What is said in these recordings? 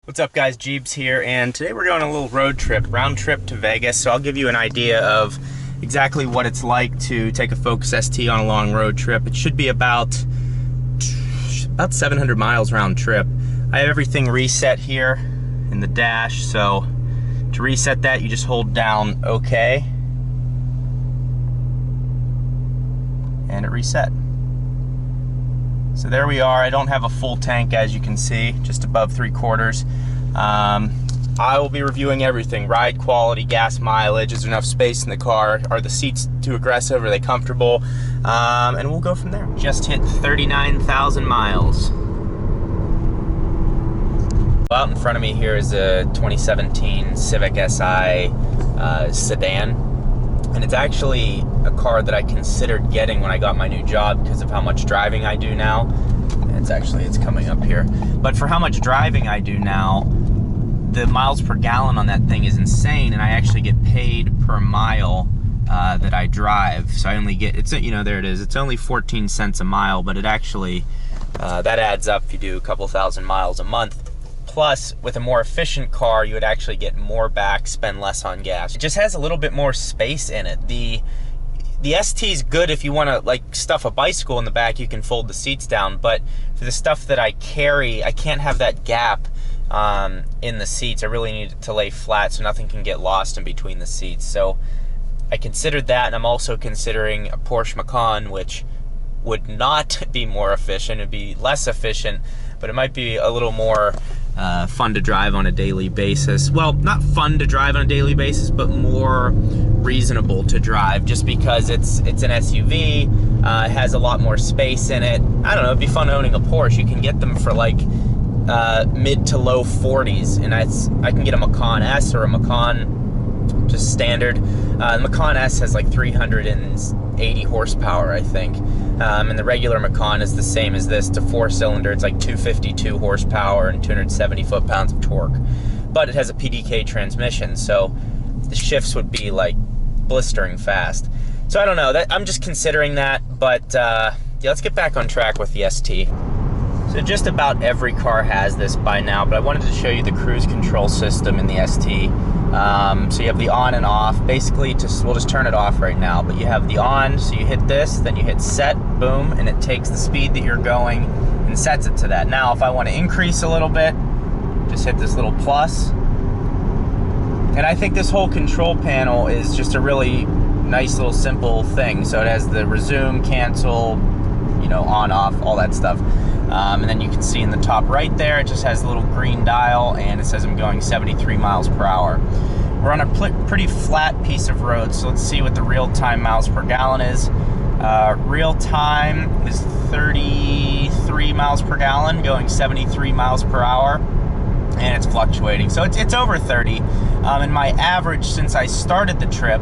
What's up guys, Jeebs here, and today we're going on a little road trip, round trip to Vegas, so I'll give you an idea of exactly what it's like to take a Focus ST on a long road trip. It should be about 700 miles round trip. I have everything reset here in the dash, so to reset that you just hold down OK, and it reset. So there we are. I don't have a full tank, as you can see, just above 3/4. I will be reviewing everything: ride quality, gas mileage, is there enough space in the car, are the seats too aggressive, are they comfortable, and we'll go from there. Just hit 39,000 miles. Out in front of me here is a 2017 Civic Si sedan, and it's actually a car that I considered getting when I got my new job because of how much driving I do now. It's coming up here. But for how much driving I do now, the miles per gallon on that thing is insane, and I actually get paid per mile that I drive. So I only get, there it is, it's only 14 cents a mile, but it actually, that adds up if you do a couple thousand miles a month. Plus, with a more efficient car, you would actually get more back, spend less on gas. It just has a little bit more space in it. The ST is good if you want to like stuff a bicycle in the back, you can fold the seats down, but for the stuff that I carry, I can't have that gap in the seats. I really need it to lay flat so nothing can get lost in between the seats. So I considered that, and I'm also considering a Porsche Macan, which would not be more efficient, it'd be less efficient, but it might be a little more fun to drive on a daily basis. Well, not fun to drive on a daily basis, but more reasonable to drive, just because it's an SUV, it has a lot more space in it. I don't know, it'd be fun owning a Porsche. You can get them for like mid to low 40s, and I can get a Macan S or a Macan just standard. The Macan S has like 380 horsepower, I think. And the regular Macan is the same as this. It's a 4-cylinder. It's like 252 horsepower and 270 foot-pounds of torque. But it has a PDK transmission, so the shifts would be like blistering fast. So I don't know. I'm just considering that. But yeah, let's get back on track with the ST. So just about every car has this by now, but I wanted to show you the cruise control system in the ST. So you have the on and off. Basically, we'll just turn it off right now, but you have the on, so you hit this, then you hit set, boom, and it takes the speed that you're going and sets it to that. Now, if I want to increase a little bit, just hit this little plus. And I think this whole control panel is just a really nice little simple thing. So it has the resume, cancel, on, off, all that stuff. And then you can see in the top right there, it just has a little green dial, and it says I'm going 73 miles per hour. We're on a pretty flat piece of road, so let's see what the real-time miles per gallon is. Real-time is 33 miles per gallon, going 73 miles per hour, and it's fluctuating. So it's over 30, and my average since I started the trip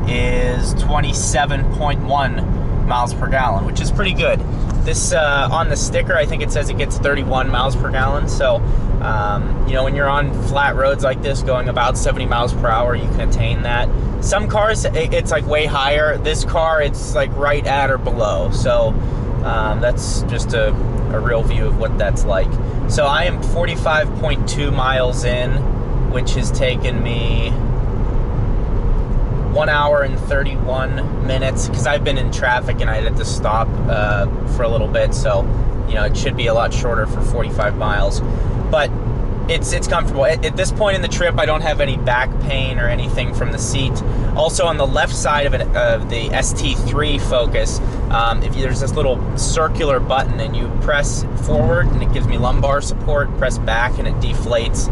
is 27.1 miles per gallon, which is pretty good. This on the sticker, I think it says it gets 31 miles per gallon. So when you're on flat roads like this going about 70 miles per hour, you can attain that. Some cars it's like way higher. This car, it's like right at or below. So that's just a real view of what that's like. So I am 45.2 miles in, which has taken me 1 hour and 31 minutes, because I've been in traffic and I had to stop for a little bit, so it should be a lot shorter for 45 miles. But it's comfortable. At this point in the trip, I don't have any back pain or anything from the seat. Also, on the left side of it, of the ST3 Focus, there's this little circular button, and you press forward and it gives me lumbar support, press back and it deflates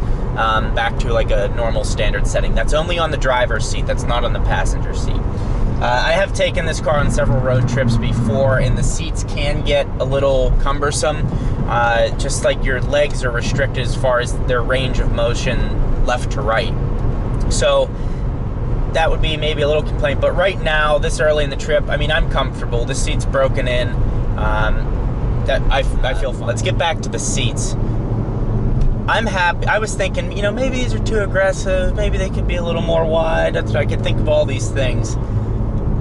back to like a normal standard setting. That's only on the driver's seat, that's not on the passenger seat. I have taken this car on several road trips before, and the seats can get a little cumbersome. Just like your legs are restricted as far as their range of motion left to right. So that would be maybe a little complaint, but right now, this early in the trip, I mean, I'm comfortable. The seat's broken in. I feel fine. Let's get back to the seats. I'm happy. I was thinking, maybe these are too aggressive. Maybe they could be a little more wide. That's what I could think of, all these things.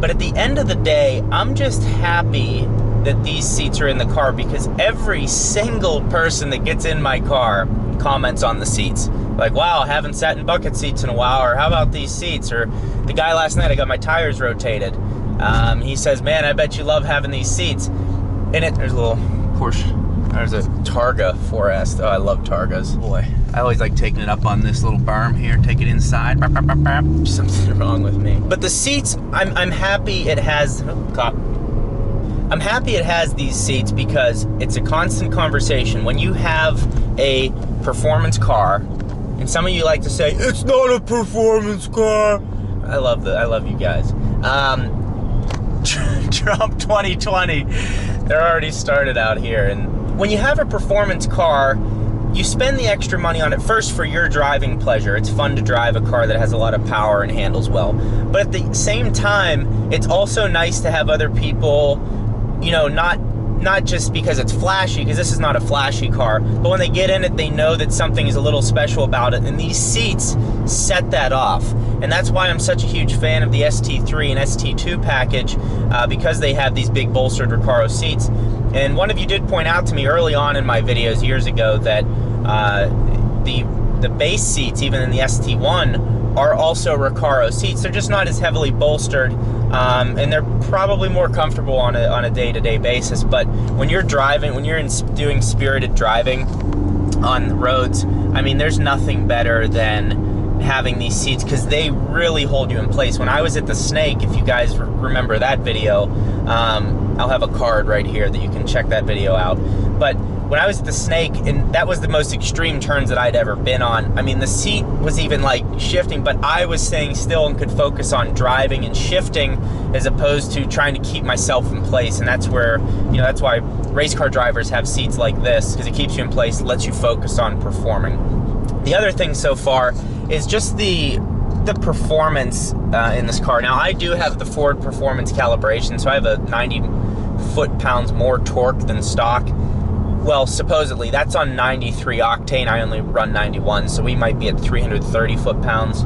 But at the end of the day, I'm just happy that these seats are in the car, because every single person that gets in my car comments on the seats. Like, wow, I haven't sat in bucket seats in a while, or how about these seats? Or the guy last night, I got my tires rotated. He says, man, I bet you love having these seats. In it, there's a little Porsche. There's a Targa 4S. Oh, I love Targas. Boy, I always like taking it up on this little berm here, take it inside. Something wrong with me. But the seats, I'm happy it has, I'm happy it has these seats because it's a constant conversation. When you have a performance car, and some of you like to say, it's not a performance car. I love you guys. Trump 2020, they're already started out here. And when you have a performance car, you spend the extra money on it first for your driving pleasure. It's fun to drive a car that has a lot of power and handles well. But at the same time, it's also nice to have other people, you know, not just because it's flashy, because this is not a flashy car, but when they get in it, they know that something is a little special about it, and these seats set that off. And that's why I'm such a huge fan of the ST3 and ST2 package, because they have these big bolstered Recaro seats. And one of you did point out to me early on in my videos years ago that the base seats, even in the ST1, are also Recaro seats. They're just not as heavily bolstered, and they're probably more comfortable on a day-to-day basis. But when you're driving, when you're doing spirited driving on the roads, I mean, there's nothing better than having these seats, because they really hold you in place. When I was at the Snake, if you guys remember that video, I'll have a card right here that you can check that video out. But when I was at the Snake, and that was the most extreme turns that I'd ever been on, I mean, the seat was even like shifting, but I was staying still and could focus on driving and shifting as opposed to trying to keep myself in place. And that's where, you know, that's why race car drivers have seats like this, because it keeps you in place, lets you focus on performing. The other thing so far is just the performance in this car. Now, I do have the Ford performance calibration, so I have a 90 foot-pounds more torque than stock. Well, supposedly, that's on 93 octane. I only run 91, so we might be at 330 foot-pounds.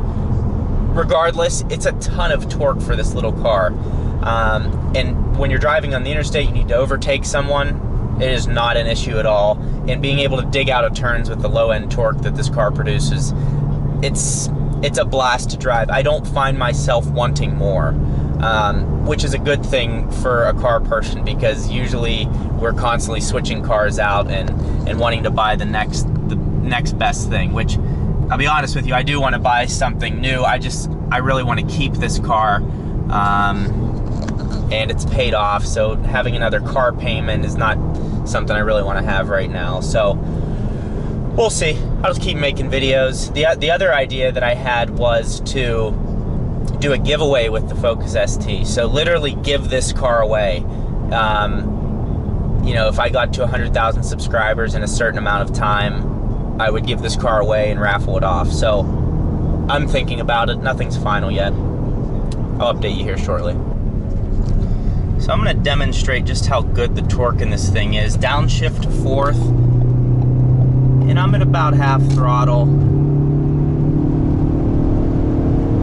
Regardless, it's a ton of torque for this little car. And when you're driving on the interstate, you need to overtake someone. It is not an issue at all. And being able to dig out of turns with the low-end torque that this car produces, it's a blast to drive. I don't find myself wanting more, which is a good thing for a car person, because usually we're constantly switching cars out and wanting to buy the next best thing, which, I'll be honest with you, I do want to buy something new. I really want to keep this car, and it's paid off, so having another car payment is not something I really want to have right now. So we'll see. I'll just keep making videos. The other idea that I had was to do a giveaway with the Focus ST. So literally give this car away. You know, if I got to 100,000 subscribers in a certain amount of time, I would give this car away and raffle it off. So I'm thinking about it. Nothing's final yet. I'll update you here shortly. So I'm going to demonstrate just how good the torque in this thing is. Downshift to fourth, and I'm at about half throttle.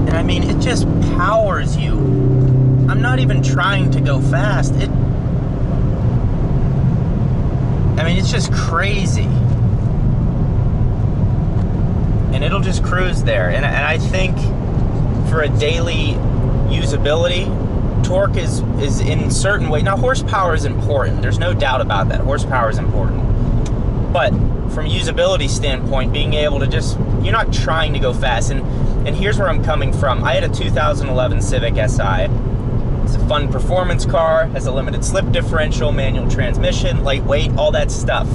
And I mean, it just powers you. I'm not even trying to go fast. I mean, it's just crazy. And it'll just cruise there. And I think for a daily usability, torque is in certain way. Now, horsepower is important. There's no doubt about that. Horsepower is important. But from a usability standpoint, being able to just, you're not trying to go fast. And here's where I'm coming from. I had a 2011 Civic Si. It's a fun performance car, has a limited slip differential, manual transmission, lightweight, all that stuff.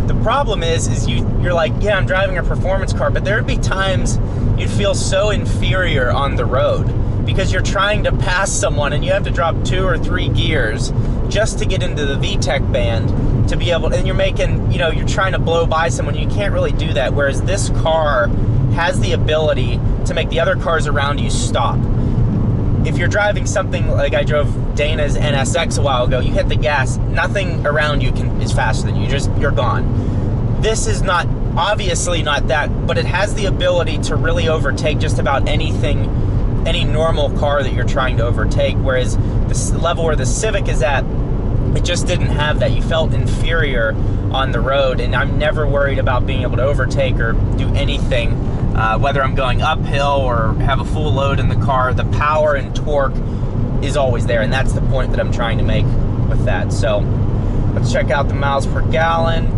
The problem is you're like, yeah, I'm driving a performance car, but there would be times you'd feel so inferior on the road because you're trying to pass someone and you have to drop 2 or 3 gears just to get into the VTEC band to be able to, and you're making, you know, you're trying to blow by someone. You can't really do that, whereas this car has the ability to make the other cars around you stop. If you're driving something like I drove Dana's NSX a while ago, you hit the gas, nothing around you is faster than you, you're gone. This is not, obviously not that, but it has the ability to really overtake just about anything, any normal car that you're trying to overtake, whereas the level where the Civic is at, it just didn't have that. You felt inferior on the road, and I'm never worried about being able to overtake or do anything, whether I'm going uphill or have a full load in the car. The power and torque is always there, and that's the point that I'm trying to make with that. So let's check out the miles per gallon.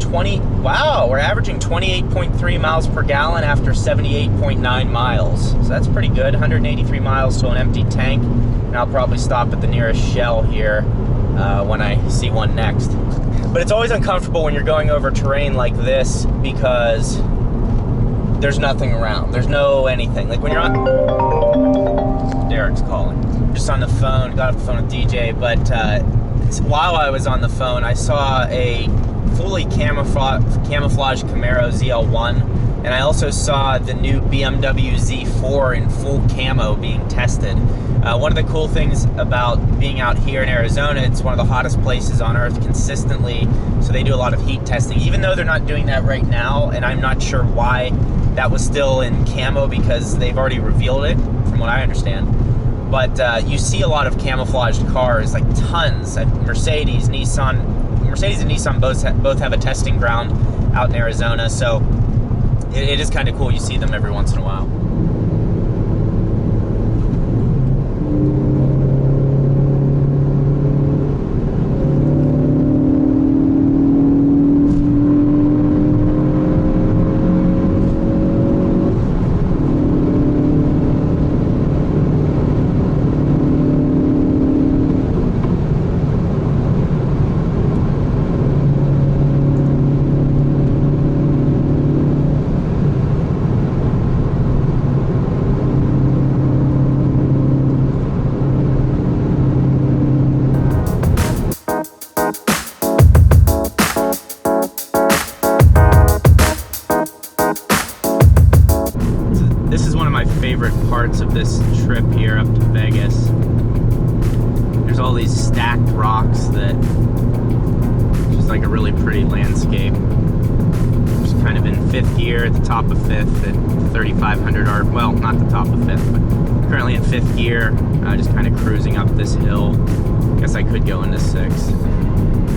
Wow, we're averaging 28.3 miles per gallon after 78.9 miles. So that's pretty good. 183 miles to an empty tank. And I'll probably stop at the nearest Shell here when I see one next. But it's always uncomfortable when you're going over terrain like this because there's nothing around. There's no anything. Like when you're on... Derek's calling. Just on the phone, got off the phone with DJ, but while I was on the phone, I saw a fully camouflaged Camaro ZL1, and I also saw the new BMW Z4 in full camo being tested. One of the cool things about being out here in Arizona, it's one of the hottest places on earth consistently, so they do a lot of heat testing, even though they're not doing that right now, and I'm not sure why that was still in camo because they've already revealed it, from what I understand. But you see a lot of camouflaged cars, like tons. Mercedes and Nissan both have a testing ground out in Arizona, so it is kind of cool. You see them every once in a while. Favorite parts of this trip here up to Vegas. There's all these stacked rocks that just like a really pretty landscape. Just kind of in fifth gear at the top of fifth at 3,500 or well, not the top of fifth, but currently in fifth gear, just kind of cruising up this hill. Guess I could go into sixth.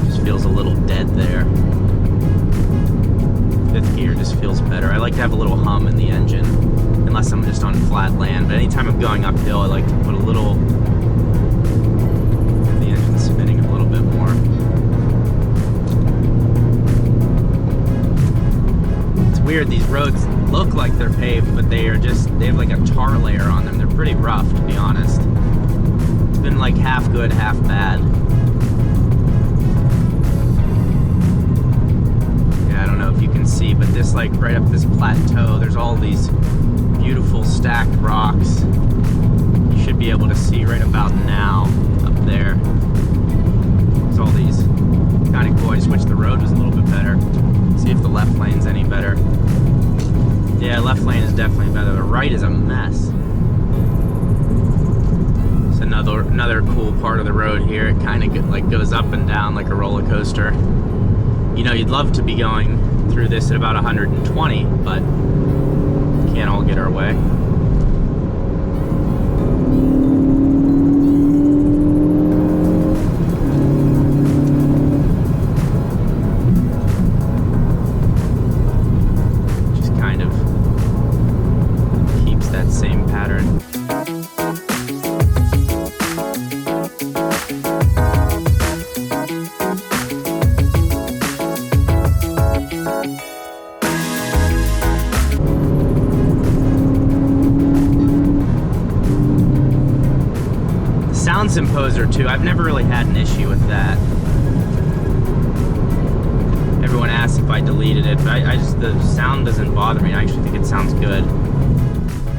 Just feels a little dead there. Fifth gear just feels better. I like to have a little hum in the engine, unless I'm just on flat land. But anytime I'm going uphill, I like to put a little, the engine spinning a little bit more. It's weird, these roads look like they're paved, but they have like a tar layer on them. They're pretty rough, to be honest. It's been like half good, half bad. Yeah, I don't know if you can see, but this, like right up this plateau, there's all these beautiful stacked rocks. You should be able to see right about now up there. There's all these kind of cool. I just wish the road was a little bit better. See if the left lane's any better. Yeah, left lane is definitely better. The right is a mess. It's another cool part of the road here. It kind of like goes up and down like a roller coaster. You know, you'd love to be going through this at about 120, but can't all get our way. Just kind of keeps that same pattern. Sound Imposer too. I've never really had an issue with that. Everyone asks if I deleted it, but I just, the sound doesn't bother me. I actually think it sounds good.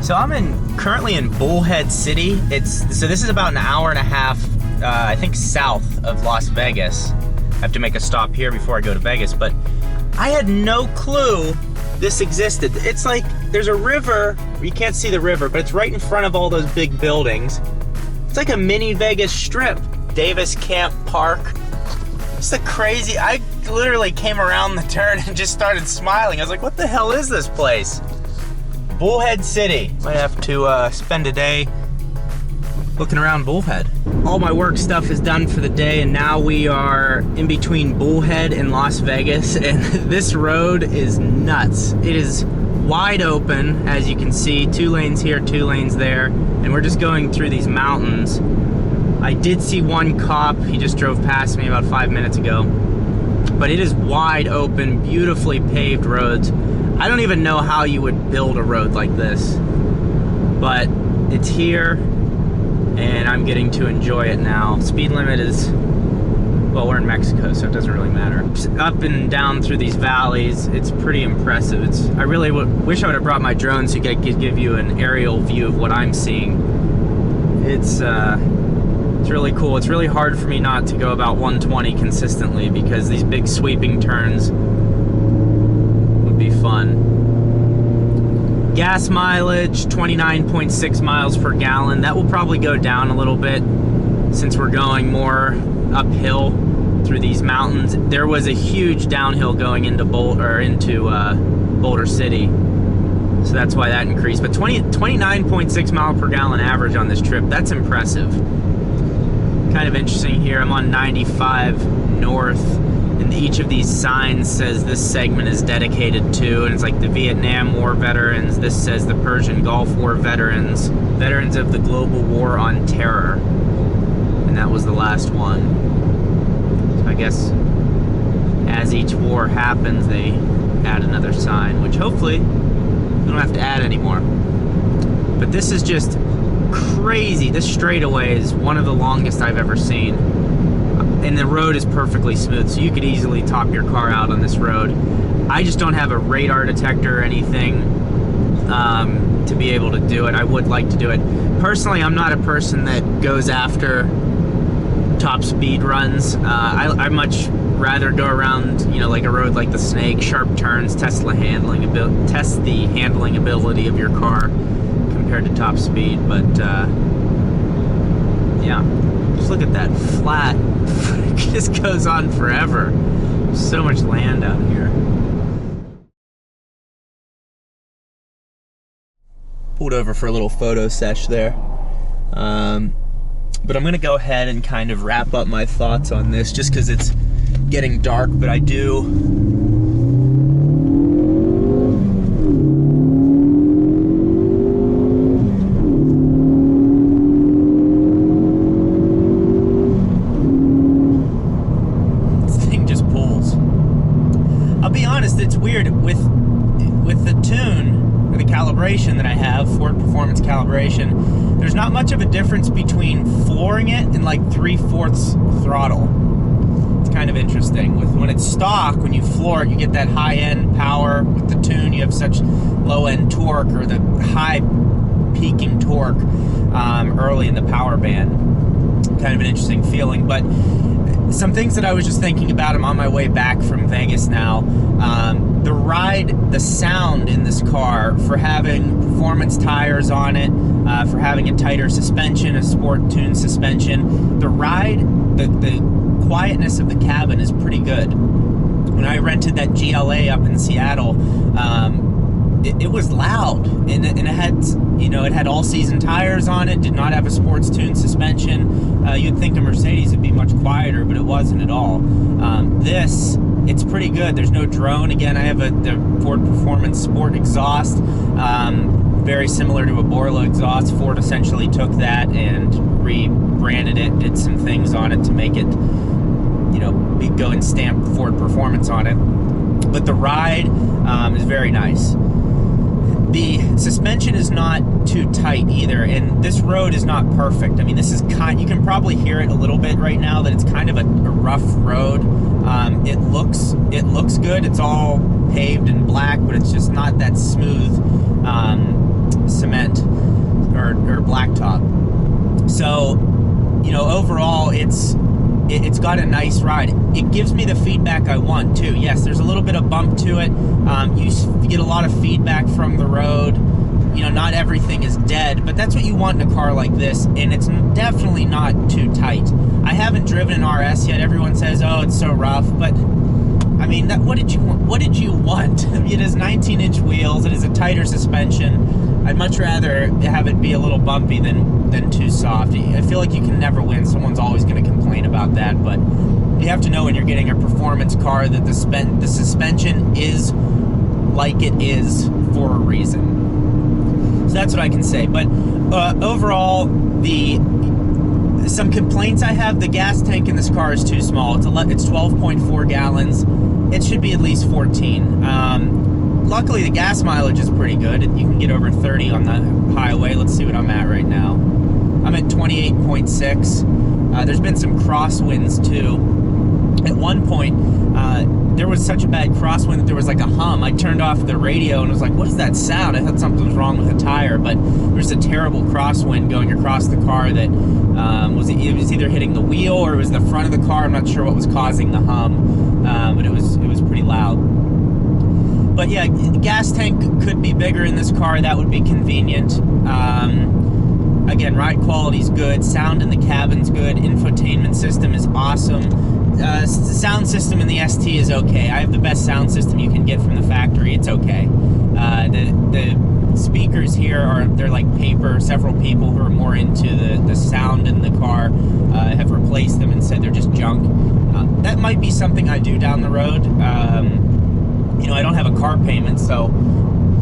So I'm currently in Bullhead City. So this is about an hour and a half, I think, south of Las Vegas. I have to make a stop here before I go to Vegas, but I had no clue this existed. It's like there's a river. You can't see the river, but it's right in front of all those big buildings. It's like a mini Vegas strip. Davis Camp Park. It's the crazy, I literally came around the turn and just started smiling. I was like, what the hell is this place? Bullhead City. Might have to spend a day looking around Bullhead. All my work stuff is done for the day, and now we are in between Bullhead and Las Vegas, and this road is nuts. It is wide open, as you can see, 2 lanes here, 2 lanes there, and we're just going through these mountains. I did see one cop, he just drove past me about 5 minutes ago, but it is wide open, beautifully paved roads. I don't even know how you would build a road like this, but it's here, and I'm getting to enjoy it now. Speed limit is, well, we're in Mexico, so it doesn't really matter. Up and down through these valleys, it's pretty impressive. I really wish I would have brought my drone so I could give you an aerial view of what I'm seeing. It's really cool. It's really hard for me not to go about 120 consistently because these big sweeping turns would be fun. Gas mileage, 29.6 miles per gallon. That will probably go down a little bit since we're going more uphill through these mountains. There was a huge downhill going into Boulder City, so that's why that increased. But 29.6 mile per gallon average on this trip, that's impressive. Kind of interesting here, I'm on 95 north, and each of these signs says this segment is dedicated to, and it's like the Vietnam War veterans, this says the Persian Gulf War veterans, veterans of the global war on terror, and that was the last one. So I guess as each war happens, they add another sign, which hopefully we don't have to add anymore. But this is just crazy. This straightaway is one of the longest I've ever seen. And the road is perfectly smooth, so you could easily top your car out on this road. I just don't have a radar detector or anything to be able to do it. I would like to do it. Personally, I'm not a person that goes after top speed runs. I much rather go around, you know, like a road like the Snake, sharp turns, test the handling ability of your car compared to top speed. But yeah, just look at that flat. It just goes on forever. There's so much land out here. Pulled over for a little photo sesh there. But I'm gonna go ahead and kind of wrap up my thoughts on this just because it's getting dark, but I do it's weird with the tune or the calibration that I have, Ford Performance calibration. There's not much of a difference between flooring it and like 3/4 throttle. It's kind of interesting. When it's stock, when you floor it, you get that high-end power. With the tune, you have such low-end torque, or the high peaking torque early in the power band. Kind of an interesting feeling. But some things that I was just thinking about, I'm on my way back from Vegas now. The ride, the sound in this car, for having performance tires on it, for having a tighter suspension, a sport tuned suspension, the ride, the quietness of the cabin is pretty good. When I rented that GLA up in Seattle, it was loud, and it had, you know, it had all-season tires on it, did not have a sports-tuned suspension. You'd think a Mercedes would be much quieter, but it wasn't at all. It's pretty good. There's no drone. Again, I have the Ford Performance Sport exhaust, very similar to a Borla exhaust. Ford essentially took that and rebranded it, did some things on it to make it, you know, go and stamp Ford Performance on it. But the ride is very nice. The suspension is not too tight either, and this road is not perfect. I mean, this is you can probably hear it a little bit right now that it's kind of a rough road. It looks good. It's all paved and black, but it's just not that smooth cement or blacktop. So, you know, overall, it's got a nice ride. It gives me the feedback I want too. Yes, there's a little bit of bump to it. You get a lot of feedback from the road. You know, not everything is dead, but that's what you want in a car like this, and it's definitely not too tight. I haven't driven an RS yet. Everyone says, oh, it's so rough, but I mean, what did you want? I mean, it has 19-inch wheels. It is a tighter suspension. I'd much rather have it be a little bumpy than too soft. I feel like you can never win. Someone's always going to complain about that, but you have to know when you're getting a performance car that the suspension is like it is for a reason. So that's what I can say. But overall, some complaints I have, the gas tank in this car is too small. It's 12.4 gallons. It should be at least 14. Luckily, the gas mileage is pretty good. You can get over 30 on the highway. Let's see what I'm at right now. I'm at 28.6. There's been some crosswinds too. At one point, there was such a bad crosswind that there was like a hum. I turned off the radio and was like, what is that sound? I thought something was wrong with the tire, but there was a terrible crosswind going across the car that it was either hitting the wheel or it was the front of the car. I'm not sure what was causing the hum, but it was pretty loud. But yeah, the gas tank could be bigger in this car. That would be convenient. Again, ride quality is good. Sound in the cabin's good. Infotainment system is awesome. The sound system in the ST is okay. I have the best sound system you can get from the factory. It's okay. The speakers here they're like paper. Several people who are more into the sound in the car have replaced them and said they're just junk. That might be something I do down the road. You know, I don't have a car payment, so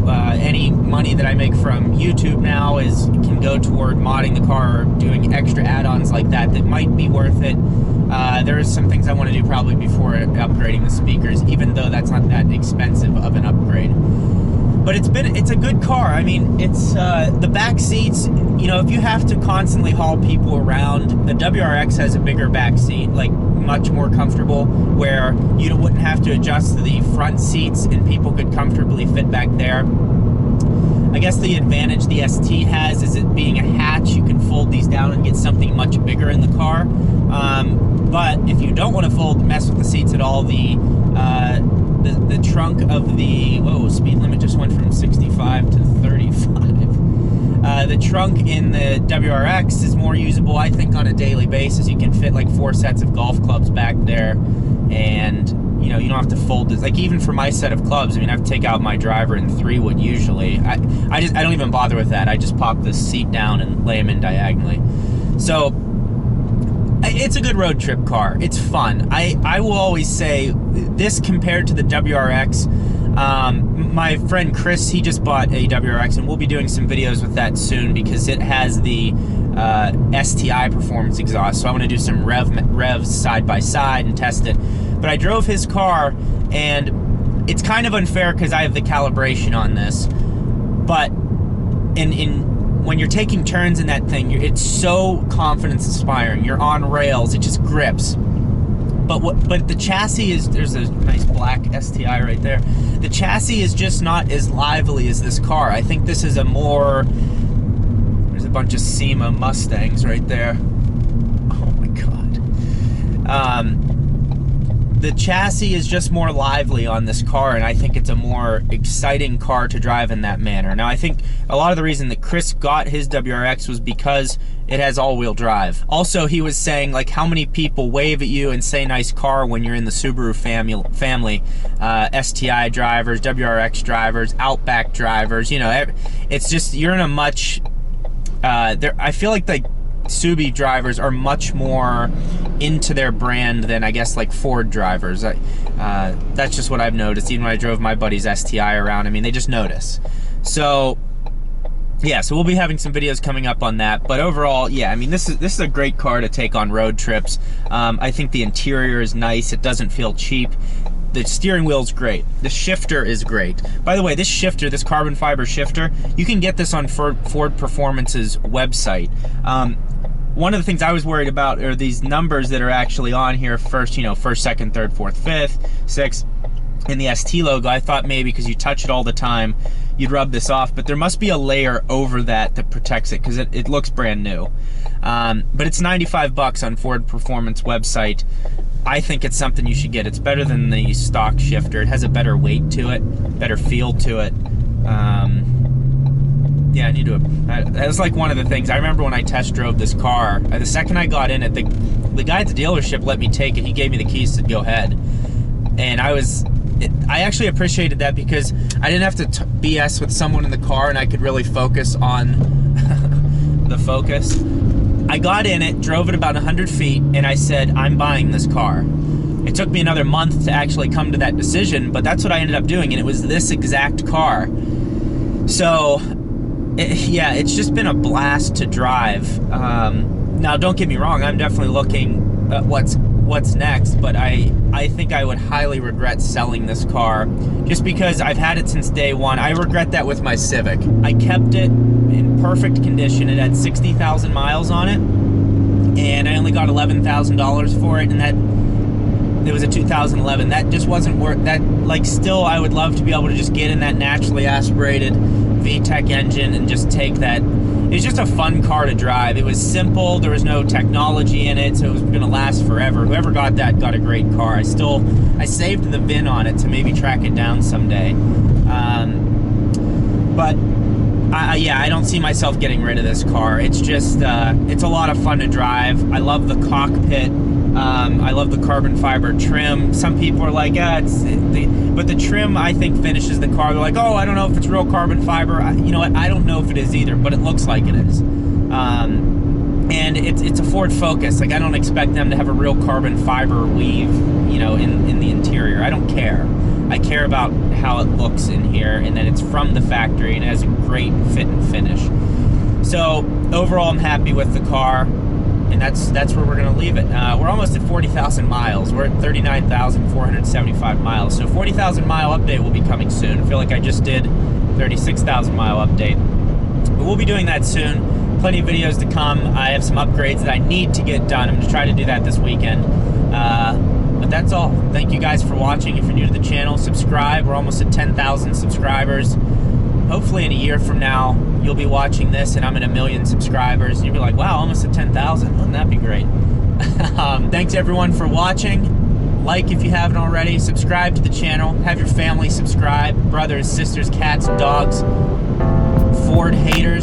any money that I make from YouTube now can go toward modding the car or doing extra add-ons like that might be worth it. There are some things I want to do probably before upgrading the speakers, even though that's not that expensive of an upgrade. But it's a good car. I mean, it's the back seats, you know, if you have to constantly haul people around, the WRX has a bigger back seat, like much more comfortable, where you wouldn't have to adjust the front seats and people could comfortably fit back there. I guess the advantage the ST has is it being a hatch. You can fold these down and get something much bigger in the car. But if you don't want to mess with the seats at all, the trunk of the speed limit just went from 65 to 35. The trunk in the WRX is more usable, I think, on a daily basis. You can fit like 4 sets of golf clubs back there, and you know, you don't have to fold this. Like, even for my set of clubs, I mean, I have to take out my driver in 3-wood usually. I don't even bother with that. I just pop this seat down and lay them in diagonally. So it's a good road trip car. It's fun. I will always say this compared to the WRX. My friend Chris, he just bought a WRX, and we'll be doing some videos with that soon because it has the STI performance exhaust. So I want to do some revs side by side and test it. But I drove his car, and it's kind of unfair because I have the calibration on this. But when you're taking turns in that thing, it's so confidence-inspiring. You're on rails. It just grips. But the chassis is, there's a nice black STI right there. The chassis is just not as lively as this car. I think this is there's a bunch of SEMA Mustangs right there. Oh my God. The chassis is just more lively on this car, and I think it's a more exciting car to drive in that manner. Now, I think a lot of the reason that Chris got his WRX was because it has all-wheel drive. Also, he was saying, like, how many people wave at you and say nice car when you're in the Subaru family. STI drivers, WRX drivers, Outback drivers, you know, it's just, you're in a much, I feel like the Subi drivers are much more into their brand than, I guess, like Ford drivers. That's just what I've noticed. Even when I drove my buddy's STI around, I mean, they just notice. So yeah, so we'll be having some videos coming up on that. But overall, yeah, I mean, this is a great car to take on road trips. I think the interior is nice. It doesn't feel cheap. The steering wheel's great. The shifter is great. By the way, this shifter, this carbon fiber shifter, you can get this on Ford Performance's website. One of the things I was worried about are these numbers that are actually on here. First, you know, first, second, third, fourth, fifth, sixth, and the ST logo. I thought maybe because you touch it all the time, you'd rub this off, but there must be a layer over that protects it because it looks brand new. But it's $95 on Ford Performance website. I think it's something you should get. It's better than the stock shifter. It has a better weight to it, better feel to it. Yeah, I need to. That was like one of the things. I remember when I test drove this car. The second I got in it, the guy at the dealership let me take it. He gave me the keys to go ahead, and I was I actually appreciated that because I didn't have to BS with someone in the car, and I could really focus on the Focus. I got in it, drove it about 100 feet, and I said, I'm buying this car. It took me another month to actually come to that decision, but that's what I ended up doing, and it was this exact car. So, yeah, it's just been a blast to drive. Now, don't get me wrong, I'm definitely looking at what's next, but I think I would highly regret selling this car just because I've had it since day one. I regret that with my Civic. I kept it in perfect condition. It had 60,000 miles on it, and I only got $11,000 for it, and it was a 2011. That just wasn't worth that. Like, still, I would love to be able to just get in that naturally aspirated VTEC engine and just take that. It was just a fun car to drive. It was simple. There was no technology in it, so it was going to last forever. Whoever got that got a great car. I saved the VIN on it to maybe track it down someday. But I don't see myself getting rid of this car. It's just it's a lot of fun to drive. I love the cockpit. I love the carbon fiber trim. Some people are like, but the trim, I think, finishes the car. They're like, oh, I don't know if it's real carbon fiber. You know what? I don't know if it is either, but it looks like it is. And it's a Ford Focus. Like, I don't expect them to have a real carbon fiber weave, you know, in the interior. I don't care. I care about how it looks in here, and that it's from the factory and it has a great fit and finish. So overall, I'm happy with the car. And that's where we're going to leave it. We're almost at 40,000 miles. We're at 39,475 miles. So 40,000 mile update will be coming soon. I feel like I just did 36,000 mile update. But we'll be doing that soon. Plenty of videos to come. I have some upgrades that I need to get done. I'm going to try to do that this weekend. But that's all. Thank you guys for watching. If you're new to the channel, subscribe. We're almost at 10,000 subscribers. Hopefully in a year from now, you'll be watching this and I'm at 1 million subscribers. And you'll be like, wow, almost at 10,000. Wouldn't that be great? Thanks everyone for watching. Like if you haven't already. Subscribe to the channel. Have your family subscribe. Brothers, sisters, cats, dogs, Ford haters.